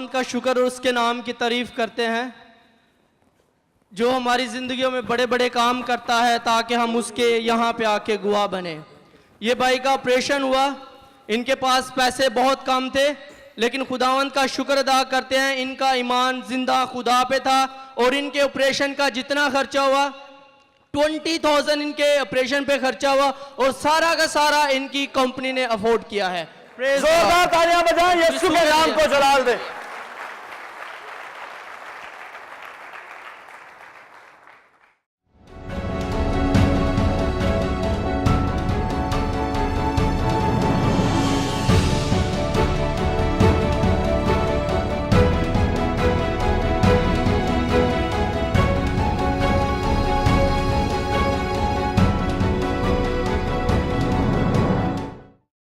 खुदावंद का शुक्र और उसके नाम की तारीफ करते हैं जो हमारी जिंदगियों में बड़े बड़े काम करता है ताकि हम उसके यहाँ पे आके गवाह बने। ये भाई का ऑपरेशन हुआ, इनके पास पैसे बहुत कम थे, लेकिन खुदावंद का शुक्र अदा करते हैं इनका ईमान जिंदा खुदा पे था और इनके ऑपरेशन का जितना खर्चा हुआ 20,000 इनके ऑपरेशन पे खर्चा हुआ और सारा का सारा इनकी कंपनी ने अफोर्ड किया है। जोरदार तालियां बजाएं, यीशु के नाम को जलाल दे।